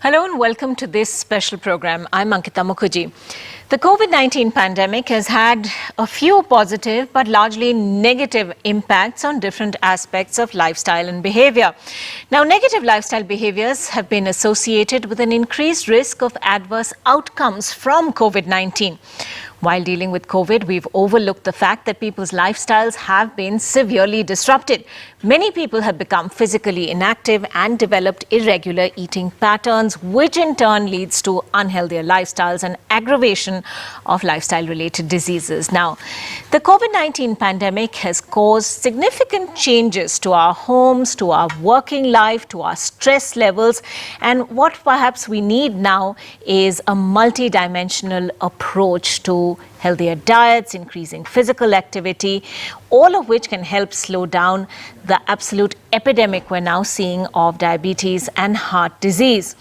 Hello and welcome to this special program. I'm Ankita Mukherjee. The COVID-19 pandemic has had a few positive but largely negative impacts on different aspects of lifestyle and behavior. Now, negative lifestyle behaviors have been associated with an increased risk of adverse outcomes from COVID-19. While dealing with COVID, we've overlooked the fact that people's lifestyles have been severely disrupted. Many people have become physically inactive and developed irregular eating patterns, which in turn leads to unhealthier lifestyles and aggravation of lifestyle-related diseases. Now, the COVID-19 pandemic has caused significant changes to our homes, to our working life, to our stress levels. And what perhaps we need now is a multidimensional approach to healthier diets, increasing physical activity, all of which can help slow down the absolute epidemic we're now seeing of diabetes and heart disease.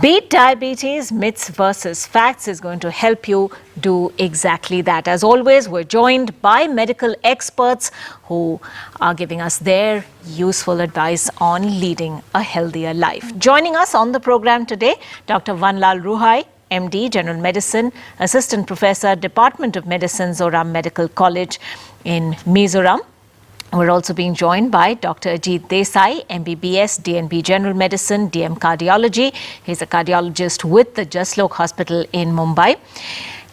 Beat Diabetes, Myths versus Facts is going to help you do exactly that. As always, we're joined by medical experts who are giving us their useful advice on leading a healthier life. Joining us on the program today, Dr. Vanlal Ruhai, MD, General Medicine, Assistant Professor, Department of Medicine, Zoram Medical College in Mizoram. We're also being joined by Dr. Ajit Desai, MBBS, DNB General Medicine, DM Cardiology. He's a cardiologist with the Jaslok Hospital in Mumbai.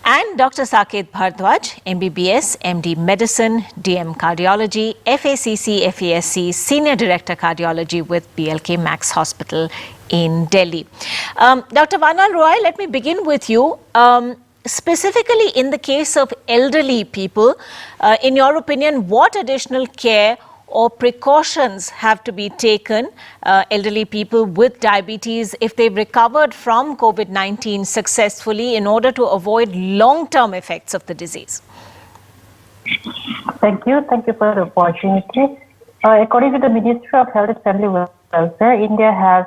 And Dr. Saket Bhardwaj, MBBS, MD Medicine, DM Cardiology, FACC, FASC, Senior Director Cardiology with BLK Max Hospital in Delhi. Dr. Vanlal Ruhai, let me begin with you. Specifically in the case of elderly people, in your opinion, what additional care or precautions have to be taken, elderly people with diabetes, if they've recovered from COVID-19 successfully in order to avoid long-term effects of the disease? Thank you. Thank you for the opportunity. According to the Ministry of Health and Family Welfare, India has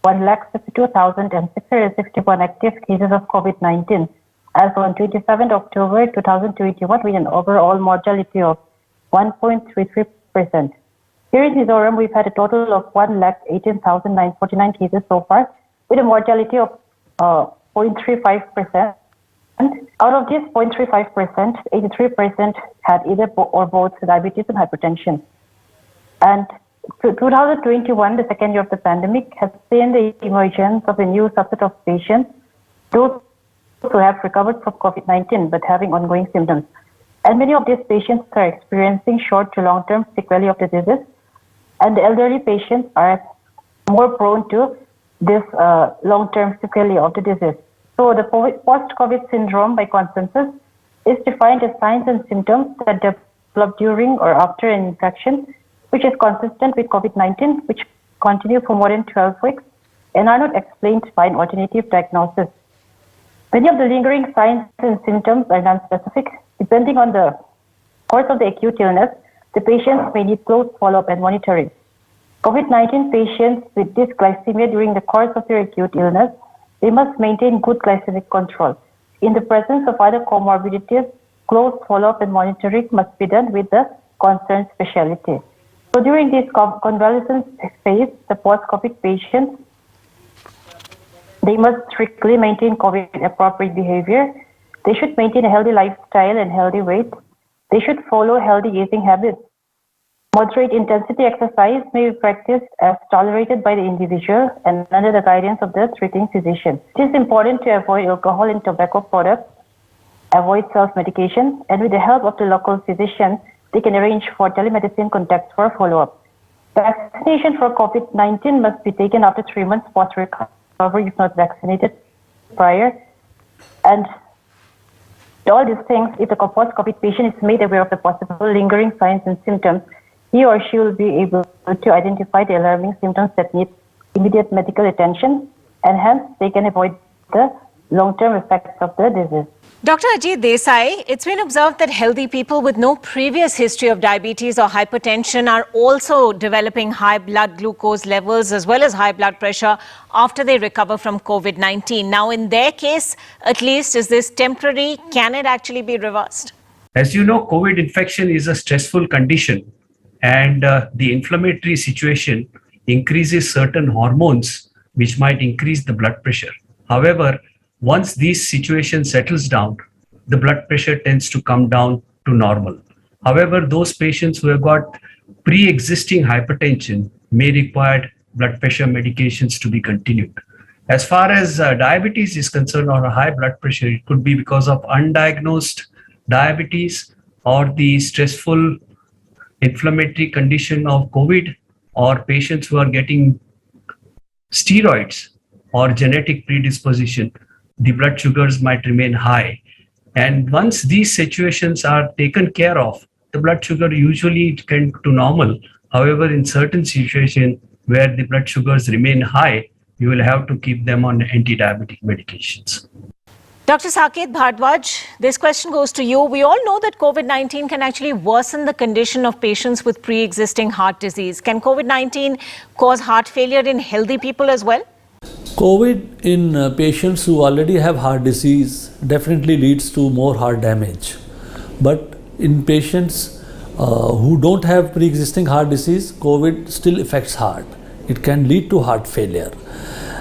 1,52,661 active cases of COVID-19 as on 27 October 2021 with an overall mortality of 1.33%. Here in Mizoram, we've had a total of 1,18,949 cases so far with a mortality of 0.35%. Out of this 0.35%, 83% had either or both diabetes and hypertension. And 2021, the second year of the pandemic, has seen the emergence of a new subset of patients, those who have recovered from COVID-19 but having ongoing symptoms. And many of these patients are experiencing short to long-term sequelae of the disease, and the elderly patients are more prone to this long-term sequelae of the disease. So the post-COVID syndrome, by consensus, is defined as signs and symptoms that develop during or after an infection, which is consistent with COVID-19, which continue for more than 12 weeks and are not explained by an alternative diagnosis. Many of the lingering signs and symptoms are non-specific. Depending on the course of the acute illness, the patients may need close follow-up and monitoring. COVID-19 patients with dysglycemia during the course of their acute illness, they must maintain good glycemic control. In the presence of other comorbidities, close follow-up and monitoring must be done with the concerned specialty. So during this convalescence phase, the post-COVID patients, they must strictly maintain COVID-appropriate behavior. They should maintain a healthy lifestyle and healthy weight. They should follow healthy eating habits. Moderate intensity exercise may be practiced as tolerated by the individual and under the guidance of the treating physician. It is important to avoid alcohol and tobacco products, avoid self-medication, and with the help of the local physician, they can arrange for telemedicine contacts for follow-up. Vaccination for COVID-19 must be taken after 3 months post-recovery if not vaccinated prior. And all these things, if the post-COVID patient is made aware of the possible lingering signs and symptoms, he or she will be able to identify the alarming symptoms that need immediate medical attention, and hence they can avoid the long-term effects of the disease. Dr. Ajit Desai, it's been observed that healthy people with no previous history of diabetes or hypertension are also developing high blood glucose levels as well as high blood pressure after they recover from COVID-19. Now, in their case, at least, is this temporary? Can it actually be reversed? As you know, COVID infection is a stressful condition, and the inflammatory situation increases certain hormones which might increase the blood pressure. However, once this situation settles down, the blood pressure tends to come down to normal. However, those patients who have got pre-existing hypertension may require blood pressure medications to be continued. As far as diabetes is concerned or a high blood pressure, it could be because of undiagnosed diabetes or the stressful inflammatory condition of COVID, or patients who are getting steroids or genetic predisposition, the blood sugars might remain high. And once these situations are taken care of, the blood sugar usually tend to normal. However, in certain situations where the blood sugars remain high, you will have to keep them on anti-diabetic medications. Dr. Saket Bhardwaj, this question goes to you. We all know that COVID-19 can actually worsen the condition of patients with pre-existing heart disease. Can COVID-19 cause heart failure in healthy people as well? COVID in patients who already have heart disease definitely leads to more heart damage. But in patients who don't have pre-existing heart disease, COVID still affects heart. It can lead to heart failure.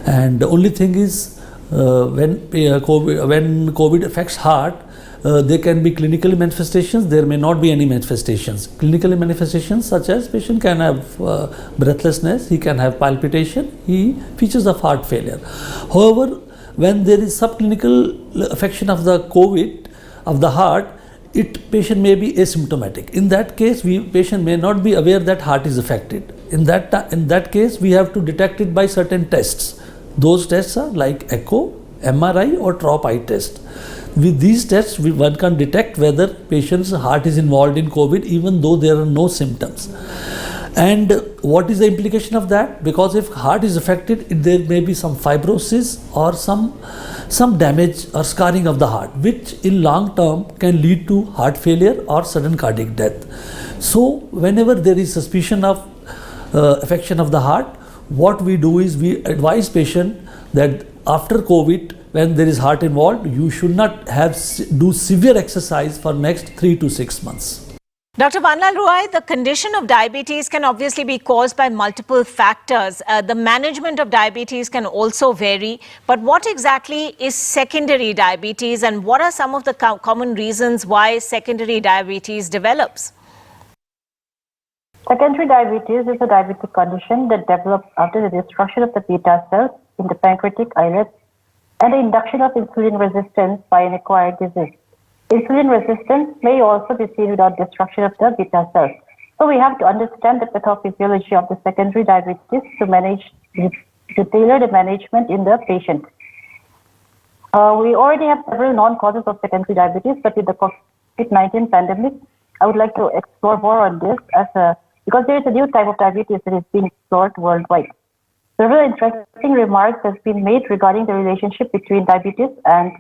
And the only thing is when COVID affects heart, there can be clinical manifestations, there may not be any manifestations. Clinical manifestations such as patient can have breathlessness, he can have palpitation, he features of heart failure. However, when there is subclinical affection of the COVID of the heart, patient may be asymptomatic. In that case, patient may not be aware that heart is affected. In that case, we have to detect it by certain tests. Those tests are like echo, MRI or TROP-I test. With these tests, one can detect whether patient's heart is involved in COVID even though there are no symptoms. And what is the implication of that? Because if heart is affected, there may be some fibrosis or some damage or scarring of the heart, which in long term can lead to heart failure or sudden cardiac death. So whenever there is suspicion of affection of the heart, what we do is we advise patient that after COVID, when there is heart involved, you should not do severe exercise for next 3 to 6 months. Dr. Banlal Ruai, the condition of diabetes can obviously be caused by multiple factors. The management of diabetes can also vary. But what exactly is secondary diabetes, and what are some of the common reasons why secondary diabetes develops? Secondary diabetes is a diabetic condition that develops after the destruction of the beta cells in the pancreatic islets and the induction of insulin resistance by an acquired disease. Insulin resistance may also be seen without destruction of the beta cells. So we have to understand the pathophysiology of the secondary diabetes to tailor the management in the patient. We already have several known causes of secondary diabetes, but with the COVID-19 pandemic, I would like to explore more on this because there is a new type of diabetes that is being explored worldwide. Several interesting remarks have been made regarding the relationship between diabetes and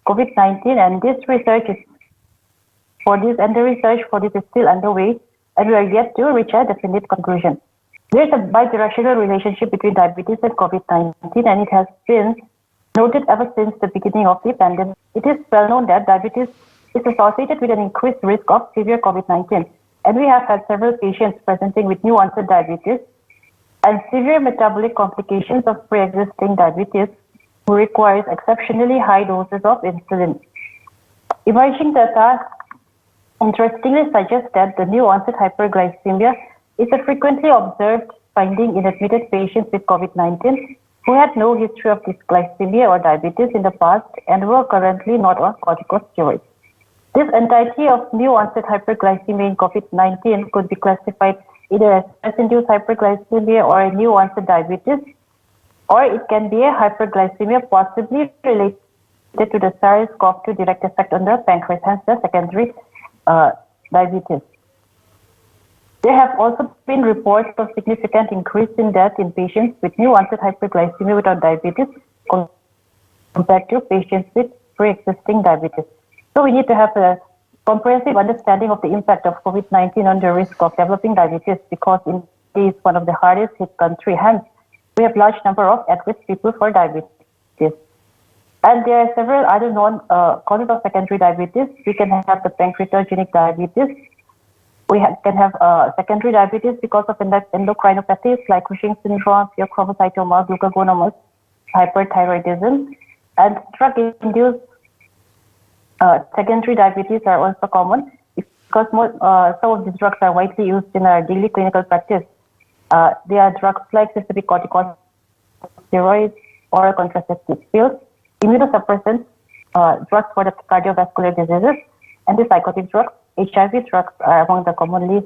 COVID-19, and the research for this is still underway, and we are yet to reach a definite conclusion. There is a bidirectional relationship between diabetes and COVID-19, and it has been noted ever since the beginning of the pandemic. It is well known that diabetes is associated with an increased risk of severe COVID-19, and we have had several patients presenting with new onset diabetes and severe metabolic complications of pre-existing diabetes who requires exceptionally high doses of insulin. Emerging data interestingly suggests that the new onset hyperglycemia is a frequently observed finding in admitted patients with COVID-19 who had no history of dysglycemia or diabetes in the past and who are currently not on corticosteroids. This entirety of new onset hyperglycemia in COVID-19 could be classified either as stress-induced hyperglycemia or a new onset diabetes, or it can be a hyperglycemia possibly related to the SARS-CoV-2 direct effect on the pancreas, hence the secondary diabetes. There have also been reports of significant increase in death in patients with new onset hyperglycemia without diabetes compared to patients with pre-existing diabetes. So we need to have a comprehensive understanding of the impact of COVID-19 on the risk of developing diabetes, because India is one of the hardest hit countries. Hence, we have large number of at-risk people for diabetes. And there are several other known causes of secondary diabetes. We can have the pancreatogenic diabetes. We can have secondary diabetes because of endocrinopathies like Cushing's syndrome, pheochromocytoma, glucagonomas, hyperthyroidism, and drug-induced secondary diabetes are also common because some of these drugs are widely used in our daily clinical practice. They are drugs like systemic corticosteroids, oral contraceptive pills, immunosuppressants, drugs for the cardiovascular diseases, antipsychotic drugs. HIV drugs are among the commonly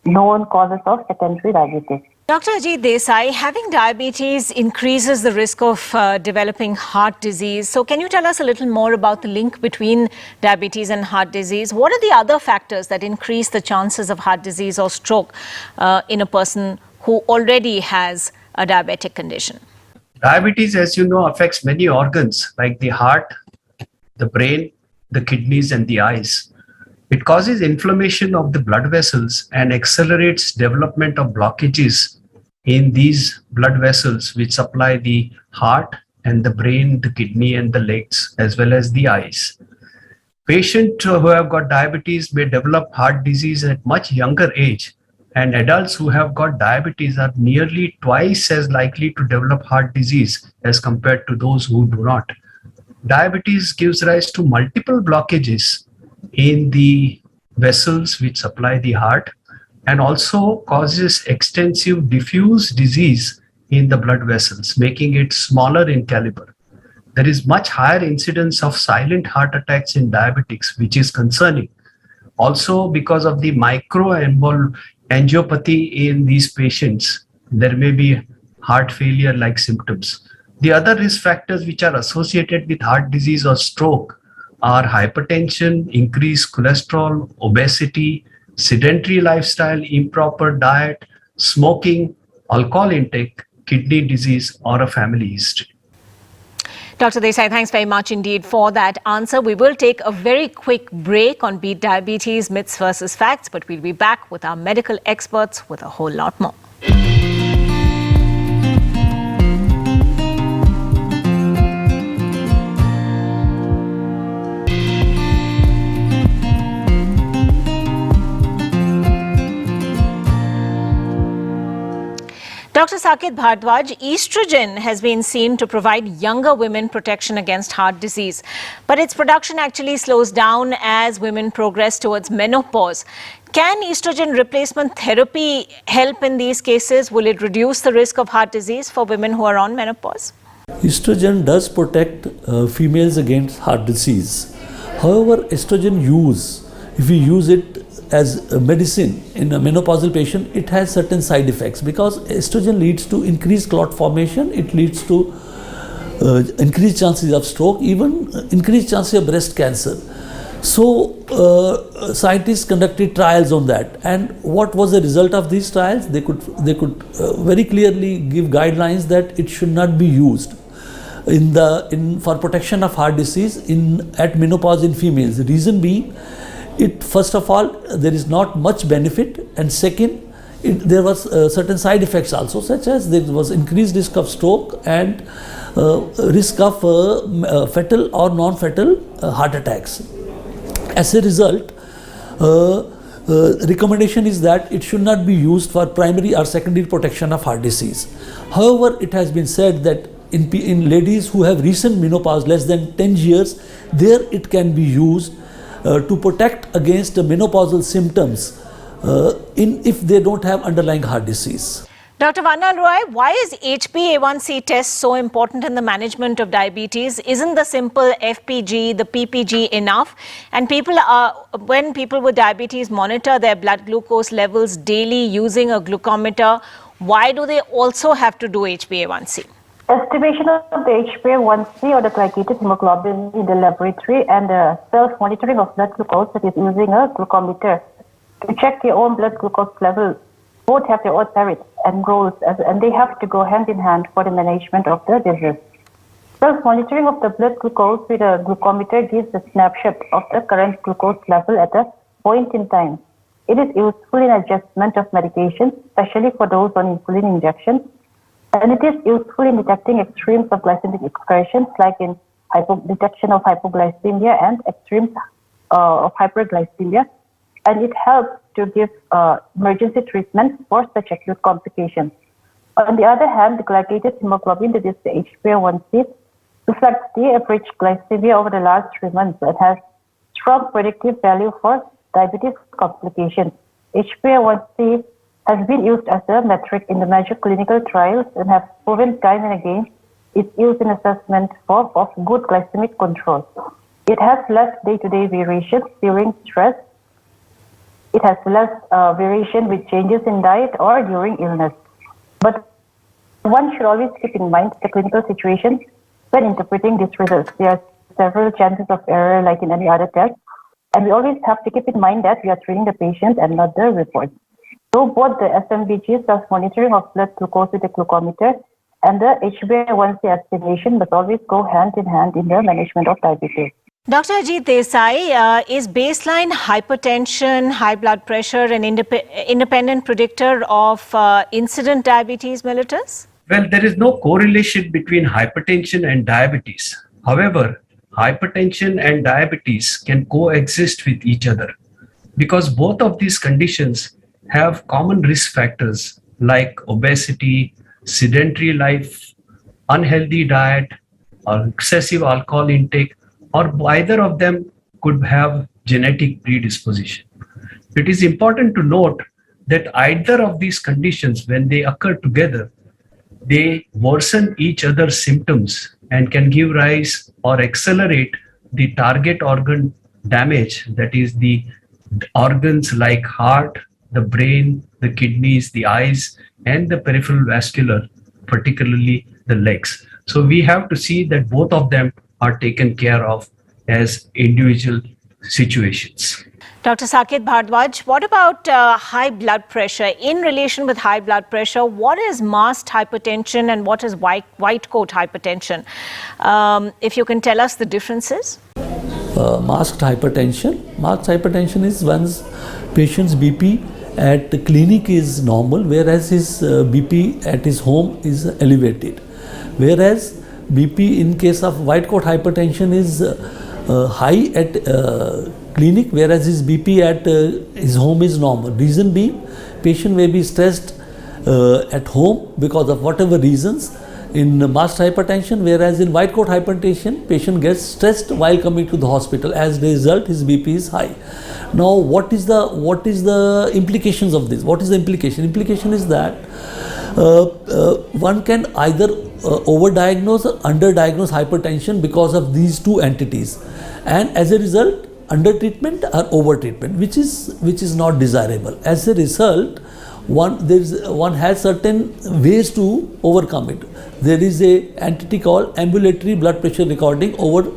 known causes of secondary diabetes. Dr. Ajit Desai, having diabetes increases the risk of developing heart disease. So can you tell us a little more about the link between diabetes and heart disease? What are the other factors that increase the chances of heart disease or stroke in a person who already has a diabetic condition? Diabetes, as you know, affects many organs like the heart, the brain, the kidneys, and the eyes. It causes inflammation of the blood vessels and accelerates development of blockages in these blood vessels which supply the heart and the brain, the kidney, and the legs, as well as the eyes. Patients who have got diabetes may develop heart disease at much younger age, and adults who have got diabetes are nearly twice as likely to develop heart disease as compared to those who do not. Diabetes gives rise to multiple blockages in the vessels which supply the heart and also causes extensive diffuse disease in the blood vessels, making it smaller in caliber. There is much higher incidence of silent heart attacks in diabetics, which is concerning. Also, because of the microangiopathy in these patients, there may be heart failure-like symptoms. The other risk factors which are associated with heart disease or stroke are hypertension, increased cholesterol, obesity, sedentary lifestyle, improper diet, smoking, alcohol intake, kidney disease, or a family history. Dr. Desai, thanks very much indeed for that answer. We will take a very quick break on Beat Diabetes, Myths versus Facts, but we'll be back with our medical experts with a whole lot more. Dr. Saket Bhardwaj, estrogen has been seen to provide younger women protection against heart disease, but its production actually slows down as women progress towards menopause. Can estrogen replacement therapy help in these cases? Will it reduce the risk of heart disease for women who are on menopause? Estrogen does protect females against heart disease. However, estrogen use, if we use it as a medicine in a menopausal patient, it has certain side effects because estrogen leads to increased clot formation, it leads to increased chances of stroke, even increased chances of breast cancer. So scientists conducted trials on that, and what was the result of these trials? They could very clearly give guidelines that it should not be used for protection of heart disease at menopause in females. The reason being, first of all, there is not much benefit, and second, there was certain side effects also, such as there was increased risk of stroke and risk of fatal or non-fatal heart attacks. As a result, recommendation is that it should not be used for primary or secondary protection of heart disease. However, it has been said that in ladies who have recent menopause, less than 10 years, there it can be used to protect against the menopausal symptoms if they don't have underlying heart disease. Dr. Varnal Roy, why is HbA1c test so important in the management of diabetes? Isn't the simple FPG, the PPG enough? And when people with diabetes monitor their blood glucose levels daily using a glucometer, why do they also have to do HbA1c? Estimation of the HbA1c or the glycated hemoglobin in the laboratory and self-monitoring of blood glucose, that is using a glucometer. To check your own blood glucose level, both have their own merits and roles, and they have to go hand in hand for the management of the disease. Self-monitoring of the blood glucose with a glucometer gives a snapshot of the current glucose level at a point in time. It is useful in adjustment of medication, especially for those on insulin injection. And it is useful in detecting extremes of glycemic excursions, like in detection of hypoglycemia and extremes of hyperglycemia. And it helps to give emergency treatment for such acute complications. On the other hand, the glycated hemoglobin, that is the HbA1c, reflects the average glycemia over the last 3 months and has strong predictive value for diabetes complications. HbA1c has been used as a metric in the major clinical trials and has proven time and again its use in assessment of good glycemic control. It has less day-to-day variations during stress. It has less variation with changes in diet or during illness. But one should always keep in mind the clinical situation when interpreting these results. There are several chances of error like in any other test. And we always have to keep in mind that we are treating the patient and not the report. So both the SMBG, self-monitoring of blood glucose with the glucometer, and the HbA1c estimation must always go hand in hand in the management of diabetes. Dr. Ajit Desai, is baseline hypertension, high blood pressure an independent predictor of incident diabetes mellitus? Well, there is no correlation between hypertension and diabetes. However, hypertension and diabetes can coexist with each other because both of these conditions have common risk factors like obesity, sedentary life, unhealthy diet, or excessive alcohol intake, or either of them could have genetic predisposition. It is important to note that either of these conditions, when they occur together, they worsen each other's symptoms and can give rise or accelerate the target organ damage, that is the organs like heart, the brain, the kidneys, the eyes, and the peripheral vascular, particularly the legs. So we have to see that both of them are taken care of as individual situations. Dr. Saket Bhardwaj, what about high blood pressure? In relation with high blood pressure, what is masked hypertension and what is white coat hypertension? If you can tell us the differences. Masked hypertension is one's patient's BP at the clinic is normal, whereas his BP at his home is elevated. Whereas BP in case of white coat hypertension is high at clinic, whereas his BP at his home is normal. Reason being, patient may be stressed at home because of whatever reasons in masked hypertension, whereas in white coat hypertension, patient gets stressed while coming to the hospital. As a result, his BP is high. Now, what is the implications of this? What is the implication? Implication is that one can either overdiagnose or underdiagnose hypertension because of these two entities, and as a result, undertreatment or overtreatment, which is not desirable. As a result, one has certain ways to overcome it. There is a entity called ambulatory blood pressure recording over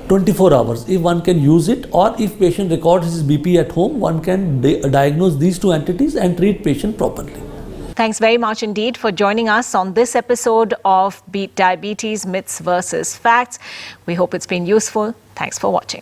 24 hours. If one can use it, or if patient records his BP at home, one can diagnose these two entities and treat patient properly. Thanks very much indeed for joining us on this episode of Diabetes Myths versus Facts. We hope it's been useful. Thanks for watching.